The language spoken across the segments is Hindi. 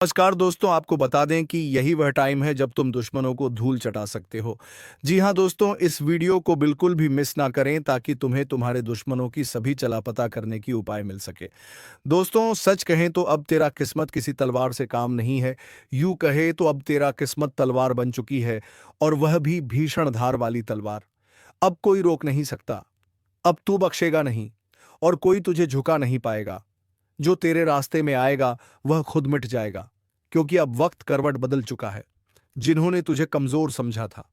नमस्कार दोस्तों, आपको बता दें कि यही वह टाइम है जब तुम दुश्मनों को धूल चटा सकते हो। जी हाँ दोस्तों, इस वीडियो को बिल्कुल भी मिस ना करें ताकि तुम्हें तुम्हारे दुश्मनों की सभी चलापता करने की उपाय मिल सके। दोस्तों, सच कहें तो अब तेरा किस्मत किसी तलवार से काम नहीं है। यूं कहे तो अब तेरा किस्मत तलवार बन चुकी है, और वह भी भीषण धार वाली तलवार। अब कोई रोक नहीं सकता। अब तू बख्शेगा नहीं, और कोई तुझे झुका नहीं पाएगा। जो तेरे रास्ते में आएगा वह खुद मिट जाएगा, क्योंकि अब वक्त करवट बदल चुका है। जिन्होंने तुझे कमजोर समझा था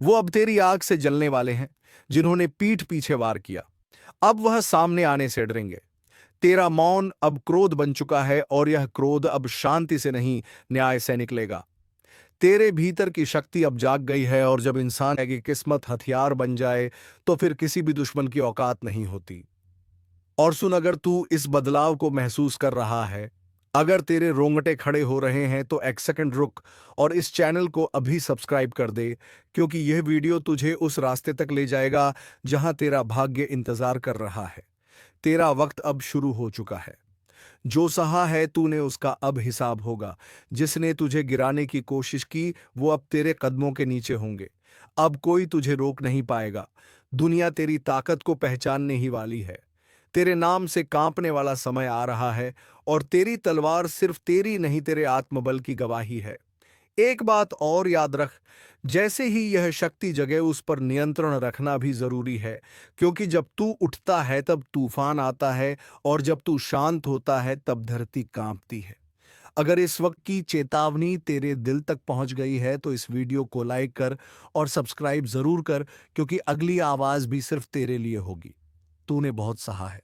वो अब तेरी आग से जलने वाले हैं। जिन्होंने पीठ पीछे वार किया अब वह सामने आने से डरेंगे। तेरा मौन अब क्रोध बन चुका है, और यह क्रोध अब शांति से नहीं, न्याय से निकलेगा। तेरे भीतर की शक्ति अब जाग गई है, और जब इंसान की किस्मत हथियार बन जाए तो फिर किसी भी दुश्मन की औकात नहीं होती। और सुन, अगर तू इस बदलाव को महसूस कर रहा है, अगर तेरे रोंगटे खड़े हो रहे हैं, तो एक सेकंड रुक और इस चैनल को अभी सब्सक्राइब कर दे, क्योंकि यह वीडियो तुझे उस रास्ते तक ले जाएगा जहां तेरा भाग्य इंतजार कर रहा है। तेरा वक्त अब शुरू हो चुका है। जो सहा है तूने उसका अब हिसाब होगा। जिसने तुझे गिराने की कोशिश की वो अब तेरे कदमों के नीचे होंगे। अब कोई तुझे रोक नहीं पाएगा। दुनिया तेरी ताकत को पहचानने ही वाली है। तेरे नाम से कांपने वाला समय आ रहा है, और तेरी तलवार सिर्फ तेरी नहीं, तेरे आत्मबल की गवाही है। एक बात और याद रख, जैसे ही यह शक्ति जगे उस पर नियंत्रण रखना भी जरूरी है, क्योंकि जब तू उठता है तब तूफान आता है, और जब तू शांत होता है तब धरती कांपती है। अगर इस वक्त की चेतावनी तेरे दिल तक पहुंच गई है तो इस वीडियो को लाइक कर और सब्सक्राइब जरूर कर, क्योंकि अगली आवाज भी सिर्फ तेरे लिए होगी। तूने बहुत सहा है,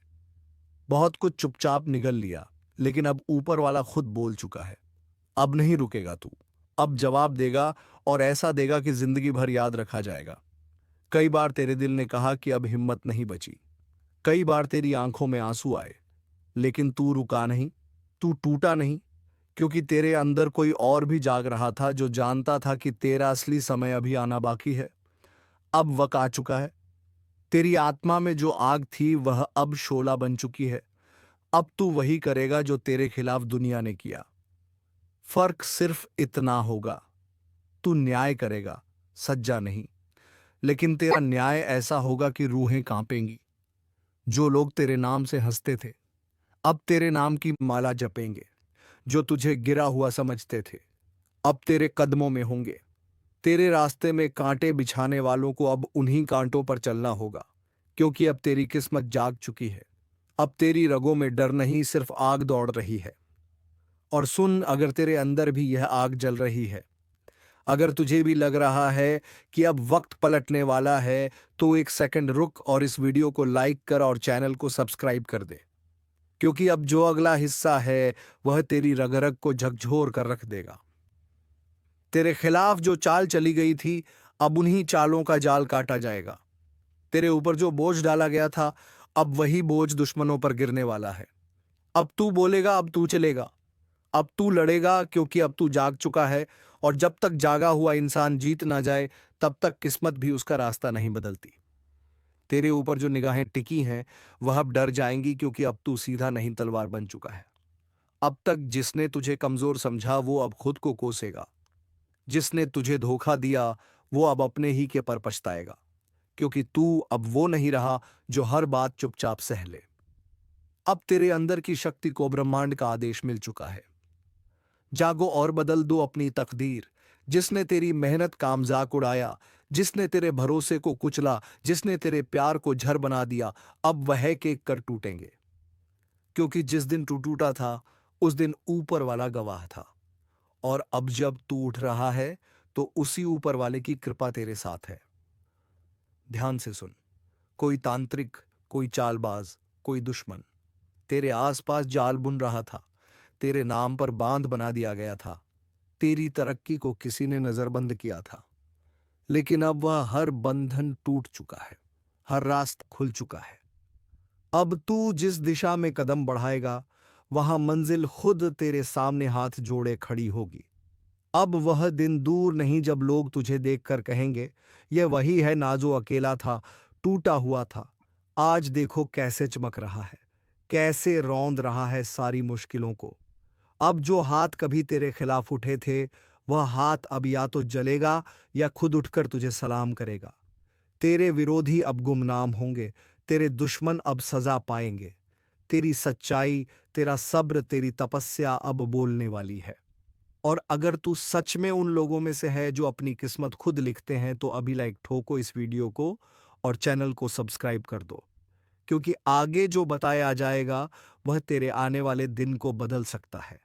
बहुत कुछ चुपचाप निगल लिया, लेकिन अब ऊपर वाला खुद बोल चुका है। अब नहीं रुकेगा तू। अब जवाब देगा, और ऐसा देगा कि जिंदगी भर याद रखा जाएगा। कई बार तेरे दिल ने कहा कि अब हिम्मत नहीं बची। कई बार तेरी आंखों में आंसू आए, लेकिन तू रुका नहीं, तू टूटा नहीं, क्योंकि तेरे अंदर कोई और भी जाग रहा था जो जानता था कि तेरा असली समय अभी आना बाकी है। अब वक्त आ चुका है। तेरी आत्मा में जो आग थी वह अब शोला बन चुकी है। अब तू वही करेगा जो तेरे खिलाफ दुनिया ने किया। फर्क सिर्फ इतना होगा, तू न्याय करेगा, सज्जा नहीं। लेकिन तेरा न्याय ऐसा होगा कि रूहें कांपेंगी। जो लोग तेरे नाम से हंसते थे अब तेरे नाम की माला जपेंगे। जो तुझे गिरा हुआ समझते थे अब तेरे कदमों में होंगे। तेरे रास्ते में कांटे बिछाने वालों को अब उन्हीं कांटों पर चलना होगा, क्योंकि अब तेरी किस्मत जाग चुकी है। अब तेरी रगों में डर नहीं, सिर्फ आग दौड़ रही है। और सुन, अगर तेरे अंदर भी यह आग जल रही है, अगर तुझे भी लग रहा है कि अब वक्त पलटने वाला है, तो एक सेकंड रुक और इस वीडियो को लाइक कर और चैनल को सब्सक्राइब कर दे, क्योंकि अब जो अगला हिस्सा है वह तेरी रग रग को झकझोर कर रख देगा। तेरे खिलाफ जो चाल चली गई थी अब उन्हीं चालों का जाल काटा जाएगा। तेरे ऊपर जो बोझ डाला गया था अब वही बोझ दुश्मनों पर गिरने वाला है। अब तू बोलेगा, अब तू चलेगा, अब तू लड़ेगा, क्योंकि अब तू जाग चुका है। और जब तक जागा हुआ इंसान जीत ना जाए तब तक किस्मत भी उसका रास्ता नहीं बदलती। तेरे ऊपर जो निगाहें टिकी हैं वह अब डर जाएंगी, क्योंकि अब तू सीधा नहीं, तलवार बन चुका है। अब तक जिसने तुझे कमजोर समझा वो अब खुद को कोसेगा। जिसने तुझे धोखा दिया वो अब अपने ही के पर पछताएगा, क्योंकि तू अब वो नहीं रहा जो हर बात चुपचाप सह ले। अब तेरे अंदर की शक्ति को ब्रह्मांड का आदेश मिल चुका है। जागो और बदल दो अपनी तकदीर। जिसने तेरी मेहनत का मजाक उड़ाया, जिसने तेरे भरोसे को कुचला, जिसने तेरे प्यार को झर बना दिया, अब वह एक एक कर टूटेंगे। क्योंकि जिस दिन तू टूटा था उस दिन ऊपर वाला गवाह था। और अब जब तू उठ रहा है तो उसी ऊपर वाले की कृपा तेरे साथ है। ध्यान से सुन, कोई तांत्रिक, कोई चालबाज, कोई दुश्मन तेरे आसपास जाल बुन रहा था। तेरे नाम पर बांध बना दिया गया था। तेरी तरक्की को किसी ने नजरबंद किया था। लेकिन अब वह हर बंधन टूट चुका है, हर रास्ता खुल चुका है। अब तू जिस दिशा में कदम बढ़ाएगा वहां मंजिल खुद तेरे सामने हाथ जोड़े खड़ी होगी। अब वह दिन दूर नहीं जब लोग तुझे देखकर कहेंगे, यह वही है ना जो अकेला था, टूटा हुआ था, आज देखो कैसे चमक रहा है, कैसे रौंद रहा है सारी मुश्किलों को। अब जो हाथ कभी तेरे खिलाफ उठे थे, वह हाथ अब या तो जलेगा या खुद उठकर तुझे सलाम करेगा। तेरे विरोधी अब गुमनाम होंगे, तेरे दुश्मन अब सजा पाएंगे। तेरी सच्चाई, तेरा सब्र, तेरी तपस्या अब बोलने वाली है। और अगर तू सच में उन लोगों में से है जो अपनी किस्मत खुद लिखते हैं, तो अभी लाइक ठोको इस वीडियो को और चैनल को सब्सक्राइब कर दो, क्योंकि आगे जो बताया जाएगा वह तेरे आने वाले दिन को बदल सकता है।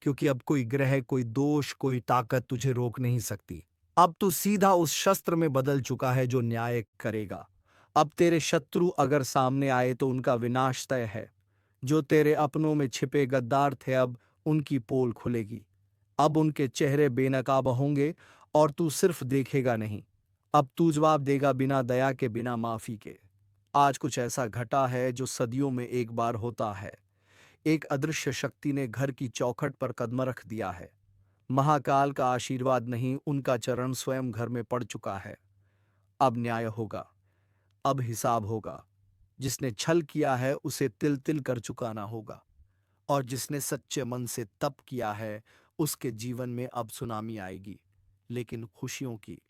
क्योंकि अब कोई ग्रह, कोई दोष, कोई ताकत तुझे रोक नहीं सकती। अब तू सीधा उस शस्त्र में बदल चुका है जो न्याय करेगा। अब तेरे शत्रु अगर सामने आए तो उनका विनाश तय है। जो तेरे अपनों में छिपे गद्दार थे, अब उनकी पोल खुलेगी। अब उनके चेहरे बेनकाब होंगे और तू सिर्फ देखेगा नहीं। अब तू जवाब देगा, बिना दया के, बिना माफी के। आज कुछ ऐसा घटा है जो सदियों में एक बार होता है। एक अदृश्य शक्ति ने घर की चौखट पर कदम रख दिया है। महाकाल का आशीर्वाद नहीं, उनका चरण स्वयं घर में पड़ चुका है। अब न्याय होगा, अब हिसाब होगा। जिसने छल किया है उसे तिल तिल कर चुकाना होगा, और जिसने सच्चे मन से तप किया है उसके जीवन में अब सुनामी आएगी, लेकिन खुशियों की।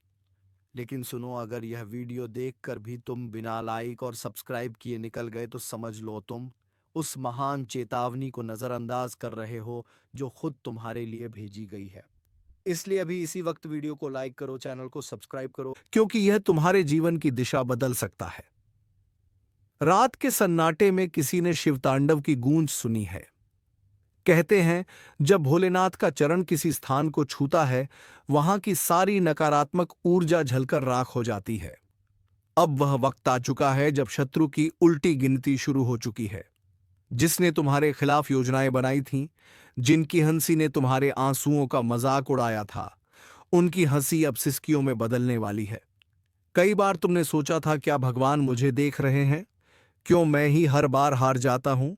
लेकिन सुनो, अगर यह वीडियो देखकर भी तुम बिना लाइक और सब्सक्राइब किए निकल गए तो समझ लो तुम उस महान चेतावनी को नजरअंदाज कर रहे हो जो खुद तुम्हारे लिए भेजी गई है। इसलिए अभी इसी वक्त वीडियो को लाइक करो, चैनल को सब्सक्राइब करो, क्योंकि यह तुम्हारे जीवन की दिशा बदल सकता है। रात के सन्नाटे में किसी ने शिवतांडव की गूंज सुनी है। कहते हैं, जब भोलेनाथ का चरण किसी स्थान को छूता है, वहां की सारी नकारात्मक ऊर्जा झलकर राख हो जाती है। अब वह वक्त आ चुका है जब शत्रु की उल्टी गिनती शुरू हो चुकी है। जिसने तुम्हारे खिलाफ योजनाएं बनाई थीं, जिनकी हंसी ने तुम्हारे आंसुओं का मजाक उड़ाया था, उनकी हंसी अब सिसकियों में बदलने वाली है। कई बार तुमने सोचा था, क्या भगवान मुझे देख रहे हैं? क्यों मैं ही हर बार हार जाता हूं?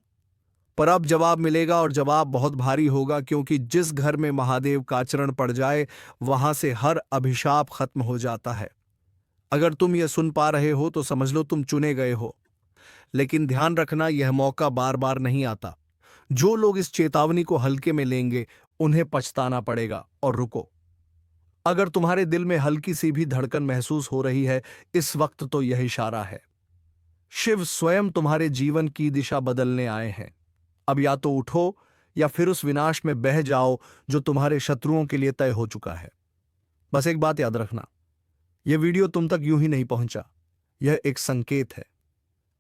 पर अब जवाब मिलेगा, और जवाब बहुत भारी होगा, क्योंकि जिस घर में महादेव का आचरण पड़ जाए, वहां से हर अभिशाप खत्म हो जाता है। अगर तुम यह सुन पा रहे हो तो समझ लो तुम चुने गए हो। लेकिन ध्यान रखना, यह मौका बार बार नहीं आता। जो लोग इस चेतावनी को हल्के में लेंगे, उन्हें पछताना पड़ेगा। और रुको, अगर तुम्हारे दिल में हल्की सी भी धड़कन महसूस हो रही है इस वक्त, तो यह इशारा है। शिव स्वयं तुम्हारे जीवन की दिशा बदलने आए हैं। अब या तो उठो या फिर उस विनाश में बह जाओ जो तुम्हारे शत्रुओं के लिए तय हो चुका है। बस एक बात याद रखना, यह वीडियो तुम तक यूं ही नहीं पहुंचा, यह एक संकेत है।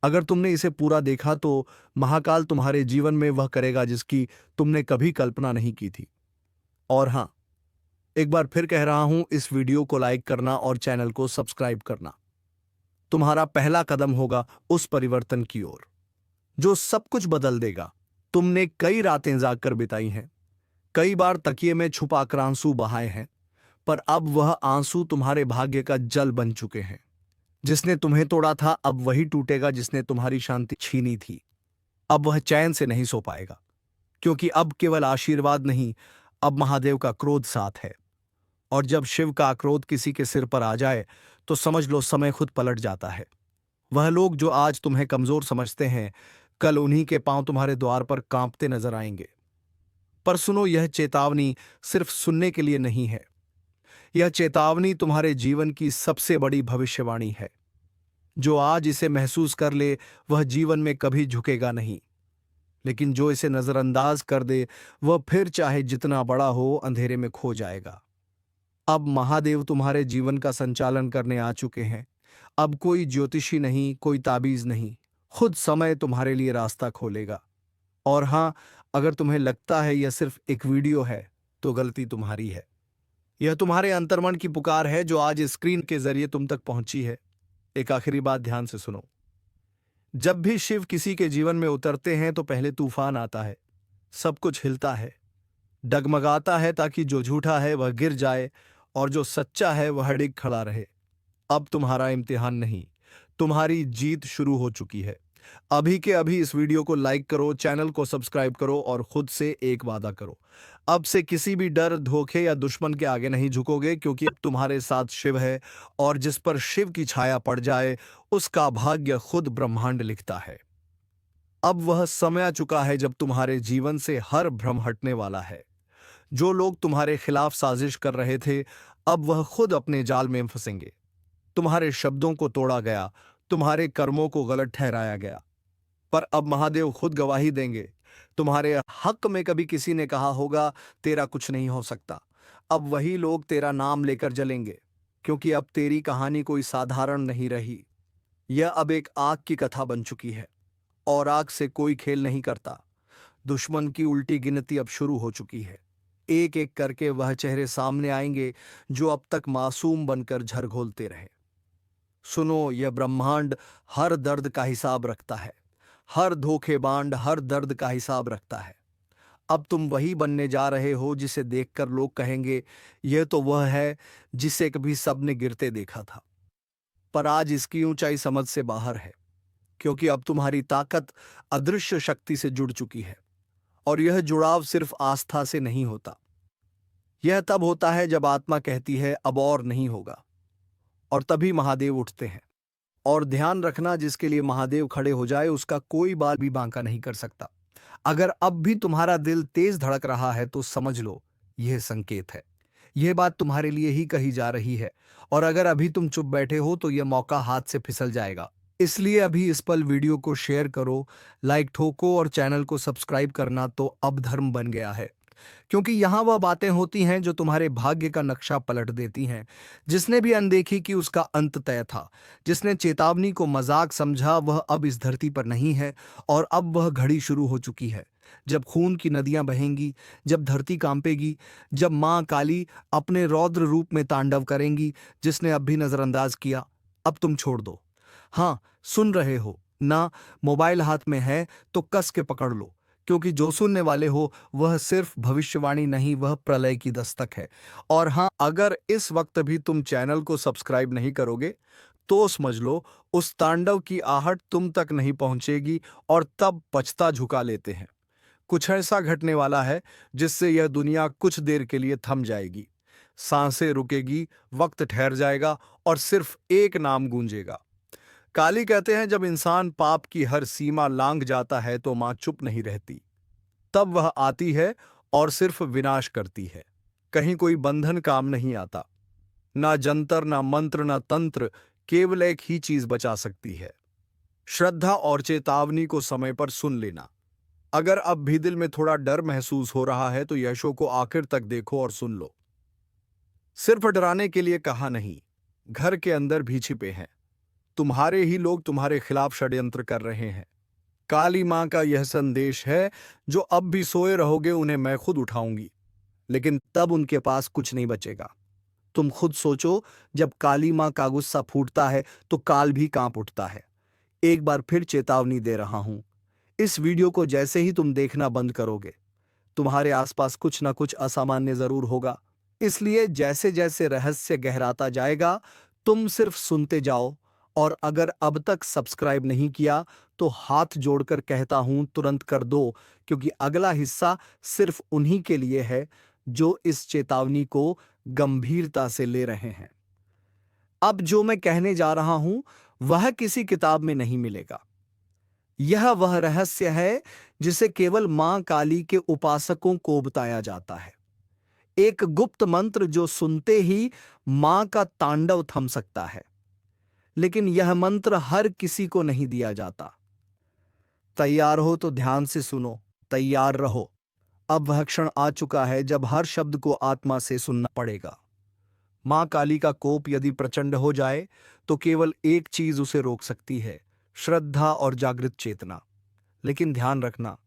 अगर तुमने इसे पूरा देखा तो महाकाल तुम्हारे जीवन में वह करेगा जिसकी तुमने कभी कल्पना नहीं की थी। और हां, एक बार फिर कह रहा हूं, इस वीडियो को लाइक करना और चैनल को सब्सक्राइब करना तुम्हारा पहला कदम होगा उस परिवर्तन की ओर जो सब कुछ बदल देगा। तुमने कई रातें जागकर बिताई हैं, कई बार तकिए में छुपाकर आंसू बहाए हैं, पर अब वह आंसू तुम्हारे भाग्य का जल बन चुके हैं। जिसने तुम्हें तोड़ा था, अब वही टूटेगा जिसने तुम्हारी शांति छीनी थी। अब वह चैन से नहीं सो पाएगा, क्योंकि अब केवल आशीर्वाद नहीं, अब महादेव का क्रोध साथ है। और जब शिव का क्रोध किसी के सिर पर आ जाए, तो समझ लो समय खुद पलट जाता है। वह लोग जो आज तुम्हें कमजोर समझते हैं, कल उन्हीं के पांव तुम्हारे द्वार पर कांपते नजर आएंगे। पर सुनो, यह चेतावनी सिर्फ सुनने के लिए नहीं है। यह चेतावनी तुम्हारे जीवन की सबसे बड़ी भविष्यवाणी है। जो आज इसे महसूस कर ले, वह जीवन में कभी झुकेगा नहीं। लेकिन जो इसे नजरअंदाज कर दे, वह फिर चाहे जितना बड़ा हो, अंधेरे में खो जाएगा। अब महादेव तुम्हारे जीवन का संचालन करने आ चुके हैं। अब कोई ज्योतिषी नहीं, कोई ताबीज नहीं, खुद समय तुम्हारे लिए रास्ता खोलेगा। और हां, अगर तुम्हें लगता है यह सिर्फ एक वीडियो है, तो गलती तुम्हारी है। यह तुम्हारे अंतर्मन की पुकार है जो आज स्क्रीन के जरिए तुम तक पहुंची है। एक आखिरी बात ध्यान से सुनो, जब भी शिव किसी के जीवन में उतरते हैं तो पहले तूफान आता है, सब कुछ हिलता है, डगमगाता है, ताकि जो झूठा है वह गिर जाए और जो सच्चा है वह अडिग खड़ा रहे। अब तुम्हारा इम्तिहान नहीं, तुम्हारी जीत शुरू हो चुकी है। अभी के अभी इस वीडियो को लाइक करो, चैनल को सब्सक्राइब करो और खुद से एक वादा करो, अब से किसी भी डर, धोखे या दुश्मन के आगे नहीं झुकोगे, क्योंकि अब तुम्हारे साथ शिव है, और जिस पर शिव की छाया पड़ जाए उसका भाग्य खुद ब्रह्मांड लिखता है। अब वह समय आ चुका है जब तुम्हारे जीवन से हर भ्रम हटने वाला है। जो लोग तुम्हारे खिलाफ साजिश कर रहे थे, अब वह खुद अपने जाल में फंसेंगे। तुम्हारे शब्दों को तोड़ा गया, तुम्हारे कर्मों को गलत ठहराया गया, पर अब महादेव खुद गवाही देंगे। तुम्हारे हक में कभी किसी ने कहा होगा तेरा कुछ नहीं हो सकता, अब वही लोग तेरा नाम लेकर जलेंगे, क्योंकि अब तेरी कहानी कोई साधारण नहीं रही। यह अब एक आग की कथा बन चुकी है, और आग से कोई खेल नहीं करता। दुश्मन की उल्टी गिनती अब शुरू हो चुकी है। एक एक करके वह चेहरे सामने आएंगे जो अब तक मासूम बनकर झरघोलते रहे। सुनो, यह ब्रह्मांड हर दर्द का हिसाब रखता है। हर धोखेबाज हर दर्द का हिसाब रखता है। अब तुम वही बनने जा रहे हो जिसे देखकर लोग कहेंगे यह तो वह है जिसे कभी सबने गिरते देखा था। पर आज इसकी ऊंचाई समझ से बाहर है, क्योंकि अब तुम्हारी ताकत अदृश्य शक्ति से जुड़ चुकी है। और यह जुड़ाव सिर्फ आस्था से नहीं होता। यह तब होता है जब आत्मा कहती है अब और नहीं होगा, और तभी महादेव उठते हैं। और ध्यान रखना, जिसके लिए महादेव खड़े हो जाए उसका कोई बाल भी बांका नहीं कर सकता। अगर अब भी तुम्हारा दिल तेज धड़क रहा है तो समझ लो यह संकेत है। यह बात तुम्हारे लिए ही कही जा रही है, और अगर अभी तुम चुप बैठे हो तो यह मौका हाथ से फिसल जाएगा। इसलिए अभी इस पल वीडियो को शेयर करो, लाइक ठोको, और चैनल को सब्सक्राइब करना तो अब धर्म बन गया है। क्योंकि यहाँ वह बातें होती हैं जो तुम्हारे भाग्य का नक्शा पलट देती हैं। जिसने भी अनदेखी की उसका अंत तय था। जिसने चेतावनी को मजाक समझा वह अब इस धरती पर नहीं है, और अब वह घड़ी शुरू हो चुकी है जब खून की नदियां बहेंगी, जब धरती कांपेगी, जब मां काली अपने रौद्र रूप में तांडव करेंगी। जिसने अब भी नजरअंदाज किया, अब तुम छोड़ दो। हाँ, सुन रहे हो ना? मोबाइल हाथ में है तो कस के पकड़ लो, क्योंकि जो सुनने वाले हो वह सिर्फ भविष्यवाणी नहीं, वह प्रलय की दस्तक है। और हाँ, अगर इस वक्त भी तुम चैनल को सब्सक्राइब नहीं करोगे तो समझ लो उस तांडव की आहट तुम तक नहीं पहुंचेगी, और तब पछता झुका लेते हैं। कुछ ऐसा घटने वाला है जिससे यह दुनिया कुछ देर के लिए थम जाएगी। सांसें रुकेगी, वक्त ठहर जाएगा, और सिर्फ एक नाम गूंजेगा। काली कहते हैं जब इंसान पाप की हर सीमा लांघ जाता है तो मां चुप नहीं रहती। तब वह आती है और सिर्फ विनाश करती है। कहीं कोई बंधन काम नहीं आता। ना जंतर, ना मंत्र, ना तंत्र, केवल एक ही चीज बचा सकती है, श्रद्धा। और चेतावनी को समय पर सुन लेना। अगर अब भी दिल में थोड़ा डर महसूस हो रहा है तो यह शो को आखिर तक देखो और सुन लो। सिर्फ डराने के लिए कहा नहीं, घर के अंदर भी छिपे हैं। तुम्हारे ही लोग तुम्हारे खिलाफ षड्यंत्र कर रहे हैं। काली मां का यह संदेश है, जो अब भी सोए रहोगे उन्हें मैं खुद उठाऊंगी, लेकिन तब उनके पास कुछ नहीं बचेगा। तुम खुद सोचो, जब काली मां का गुस्सा फूटता है तो काल भी कांप उठता है। एक बार फिर चेतावनी दे रहा हूं, इस वीडियो को जैसे ही तुम देखना बंद करोगे तुम्हारे आसपास कुछ ना कुछ असामान्य जरूर होगा। इसलिए जैसे जैसे रहस्य गहराता जाएगा तुम सिर्फ सुनते जाओ। और अगर अब तक सब्सक्राइब नहीं किया तो हाथ जोड़कर कहता हूं तुरंत कर दो, क्योंकि अगला हिस्सा सिर्फ उन्हीं के लिए है जो इस चेतावनी को गंभीरता से ले रहे हैं। अब जो मैं कहने जा रहा हूं वह किसी किताब में नहीं मिलेगा। यह वह रहस्य है जिसे केवल मां काली के उपासकों को बताया जाता है। एक गुप्त मंत्र जो सुनते ही मां का तांडव थम सकता है। लेकिन यह मंत्र हर किसी को नहीं दिया जाता। तैयार हो तो ध्यान से सुनो, तैयार रहो। अब वह क्षण आ चुका है जब हर शब्द को आत्मा से सुनना पड़ेगा। मां काली का कोप यदि प्रचंड हो जाए तो केवल एक चीज उसे रोक सकती है, श्रद्धा और जागृत चेतना। लेकिन ध्यान रखना,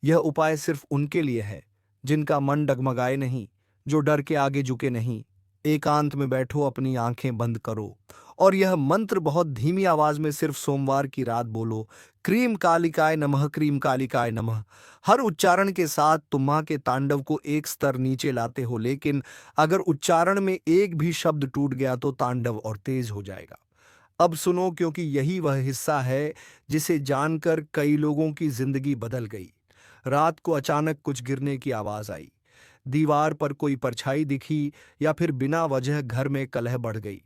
यह उपाय सिर्फ उनके लिए है जिनका मन डगमगाए नहीं, जो डर के आगे झुके नहीं। एकांत में बैठो, अपनी आंखें बंद करो, और यह मंत्र बहुत धीमी आवाज में सिर्फ सोमवार की रात बोलो। क्रीम कालिकाय नमः, क्रीम कालिकाय नमः। हर उच्चारण के साथ तुम मां के तांडव को एक स्तर नीचे लाते हो, लेकिन अगर उच्चारण में एक भी शब्द टूट गया तो तांडव और तेज हो जाएगा। अब सुनो, क्योंकि यही वह हिस्सा है जिसे जानकर कई लोगों की जिंदगी बदल गई। रात को अचानक कुछ गिरने की आवाज आई, दीवार पर कोई परछाई दिखी, या फिर बिना वजह घर में कलह बढ़ गई।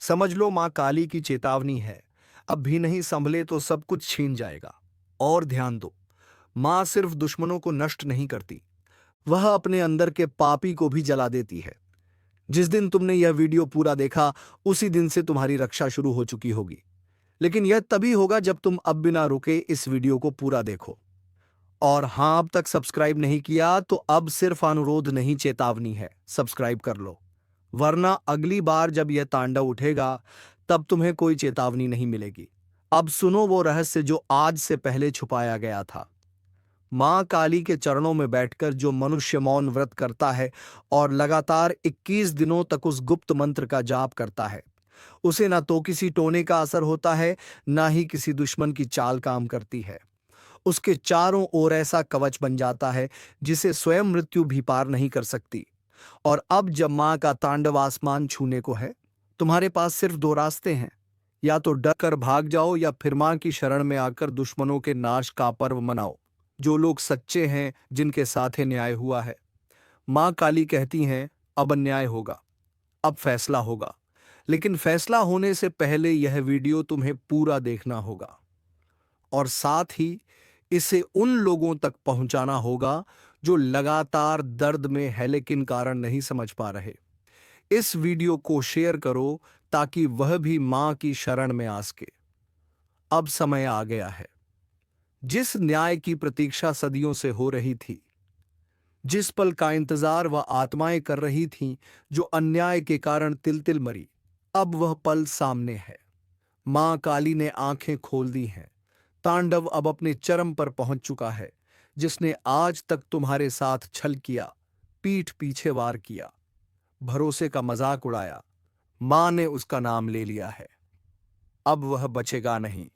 समझ लो मां काली की चेतावनी है, अब भी नहीं संभले तो सब कुछ छीन जाएगा। और ध्यान दो, मां सिर्फ दुश्मनों को नष्ट नहीं करती, वह अपने अंदर के पापी को भी जला देती है। जिस दिन तुमने यह वीडियो पूरा देखा, उसी दिन से तुम्हारी रक्षा शुरू हो चुकी होगी। लेकिन यह तभी होगा जब तुम अब बिना रुके इस वीडियो को पूरा देखो। और हां, अब तक सब्सक्राइब नहीं किया तो अब सिर्फ अनुरोध नहीं, चेतावनी है, सब्सक्राइब कर लो। वरना अगली बार जब यह तांडव उठेगा, तब तुम्हें कोई चेतावनी नहीं मिलेगी। अब सुनो वो रहस्य जो आज से पहले छुपाया गया था। मां काली के चरणों में बैठकर जो मनुष्य मौन व्रत करता है और लगातार 21 दिनों तक उस गुप्त मंत्र का जाप करता है, उसे ना तो किसी टोने का असर होता है, ना ही किसी दुश्मन की चाल काम करती है। उसके चारों ओर ऐसा कवच बन जाता है जिसे स्वयं मृत्यु भी पार नहीं कर सकती। और अब जब मां का तांडव आसमान छूने को है, तुम्हारे पास सिर्फ दो रास्ते हैं। या तो डर कर भाग जाओ, या फिर मां की शरण में आकर दुश्मनों के नाश का पर्व मनाओ। जो लोग सच्चे हैं, जिनके साथ न्याय हुआ है, मां काली कहती हैं, अब अन्याय होगा, अब फैसला होगा। लेकिन फैसला होने से पहले यह वीडियो तुम्हें पूरा देखना होगा, और साथ ही इसे उन लोगों तक पहुंचाना होगा जो लगातार दर्द में है लेकिन कारण नहीं समझ पा रहे। इस वीडियो को शेयर करो ताकि वह भी मां की शरण में आ सके। अब समय आ गया है। जिस न्याय की प्रतीक्षा सदियों से हो रही थी, जिस पल का इंतजार वह आत्माएं कर रही थीं जो अन्याय के कारण तिल तिल मरी, अब वह पल सामने है। मां काली ने आंखें खोल दी हैं। तांडव अब अपने चरम पर पहुंच चुका है। जिसने आज तक तुम्हारे साथ छल किया, पीठ पीछे वार किया, भरोसे का मजाक उड़ाया, मां ने उसका नाम ले लिया है। अब वह बचेगा नहीं।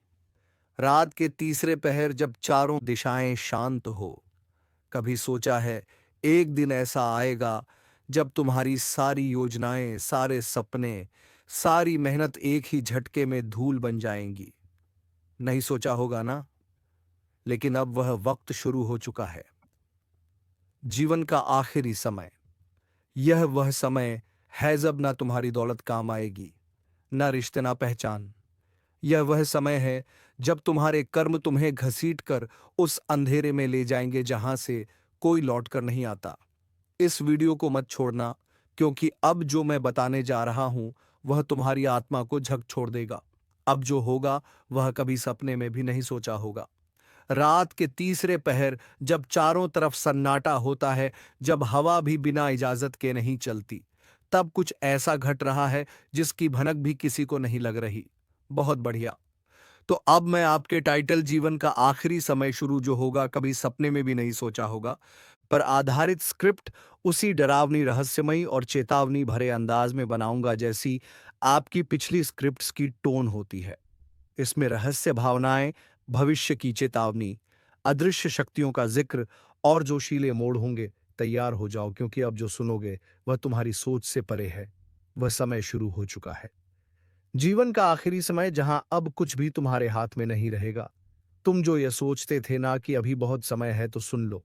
रात के तीसरे पहर जब चारों दिशाएं शांत हो, कभी सोचा है एक दिन ऐसा आएगा जब तुम्हारी सारी योजनाएं, सारे सपने, सारी मेहनत एक ही झटके में धूल बन जाएंगी? नहीं सोचा होगा ना? लेकिन अब वह वक्त शुरू हो चुका है। जीवन का आखिरी समय। यह वह समय है जब ना तुम्हारी दौलत काम आएगी, ना रिश्ते, ना पहचान। यह वह समय है जब तुम्हारे कर्म तुम्हें घसीट कर उस अंधेरे में ले जाएंगे जहां से कोई लौट कर नहीं आता। इस वीडियो को मत छोड़ना, क्योंकि अब जो मैं बताने जा रहा हूं वह तुम्हारी आत्मा को झकझोर देगा। अब जो होगा वह कभी सपने में भी नहीं सोचा होगा। रात के तीसरे पहर जब चारों तरफ सन्नाटा होता है, जब हवा भी बिना इजाजत के नहीं चलती, तब कुछ ऐसा घट रहा है जिसकी भनक भी किसी को नहीं लग रही। बहुत बढ़िया। तो अब मैं आपके टाइटल जीवन का आखिरी समय शुरू जो होगा कभी सपने में भी नहीं सोचा होगा पर आधारित स्क्रिप्ट उसी डरावनी, रहस्यमयी और चेतावनी भरे अंदाज में बनाऊंगा जैसी आपकी पिछली स्क्रिप्ट्स की टोन होती है। इसमें रहस्य, भावनाएं, भविष्य की चेतावनी, अदृश्य शक्तियों का जिक्र और जोशीले मोड़ होंगे। तैयार हो जाओ, क्योंकि अब जो सुनोगे वह तुम्हारी सोच से परे है। वह समय शुरू हो चुका है। जीवन का आखिरी समय, जहां अब कुछ भी तुम्हारे हाथ में नहीं रहेगा। तुम जो ये सोचते थे ना कि अभी बहुत समय है, तो सुन लो,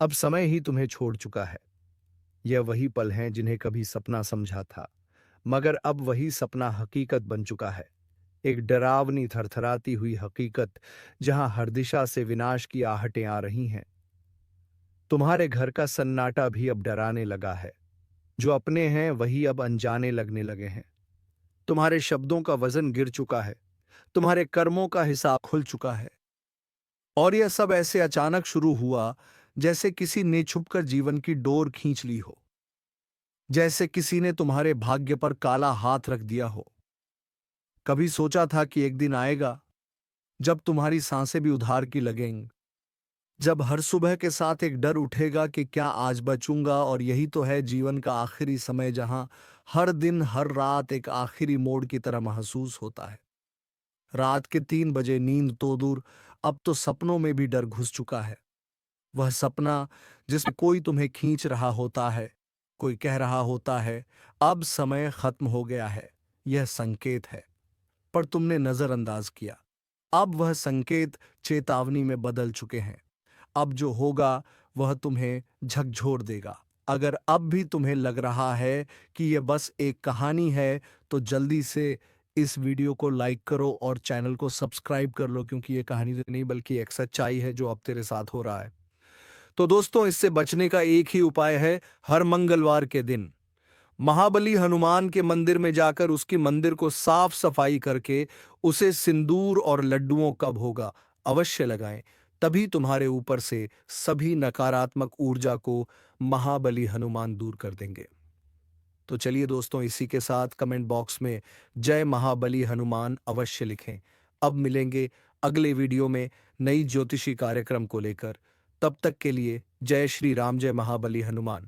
अब समय ही तुम्हें छोड़ चुका है। यह वही पल हैं जिन्हें कभी सपना समझा था, मगर अब वही सपना हकीकत बन चुका है। एक डरावनी, थरथराती हुई हकीकत, जहां हर दिशा से विनाश की आहटें आ रही हैं। तुम्हारे घर का सन्नाटा भी अब डराने लगा है। जो अपने हैं वही अब अनजाने लगने लगे हैं। तुम्हारे शब्दों का वजन गिर चुका है। तुम्हारे कर्मों का हिसाब खुल चुका है। और यह सब ऐसे अचानक शुरू हुआ जैसे किसी ने छुपकर जीवन की डोर खींच ली हो, जैसे किसी ने तुम्हारे भाग्य पर काला हाथ रख दिया हो। कभी सोचा था कि एक दिन आएगा जब तुम्हारी सांसें भी उधार की लगेंगी, जब हर सुबह के साथ एक डर उठेगा कि क्या आज बचूंगा? और यही तो है जीवन का आखिरी समय, जहां हर दिन, हर रात एक आखिरी मोड़ की तरह महसूस होता है। रात के 3 बजे नींद तो दूर, अब तो सपनों में भी डर घुस चुका है। वह सपना जिसमें कोई तुम्हें खींच रहा होता है, कोई कह रहा होता है, अब समय खत्म हो गया है। यह संकेत है, पर तुमने नजरअंदाज किया। अब वह संकेत चेतावनी में बदल चुके हैं। अब जो होगा वह तुम्हें झकझोर देगा। अगर अब भी तुम्हें लग रहा है कि यह बस एक कहानी है, तो जल्दी से इस वीडियो को लाइक करो और चैनल को सब्सक्राइब कर लो, क्योंकि ये कहानी नहीं बल्कि एक सच्चाई है जो अब तेरे साथ हो रहा है। तो दोस्तों, इससे बचने का एक ही उपाय है। हर मंगलवार के दिन महाबली हनुमान के मंदिर में जाकर उसकी मंदिर को साफ सफाई करके उसे सिंदूर और लड्डुओं का भोगा अवश्य लगाएं। तभी तुम्हारे ऊपर से सभी नकारात्मक ऊर्जा को महाबली हनुमान दूर कर देंगे। तो चलिए दोस्तों, इसी के साथ कमेंट बॉक्स में जय महाबली हनुमान अवश्य लिखें। अब मिलेंगे अगले वीडियो में नई ज्योतिषी कार्यक्रम को लेकर। तब तक के लिए जय श्री राम, जय महाबली हनुमान।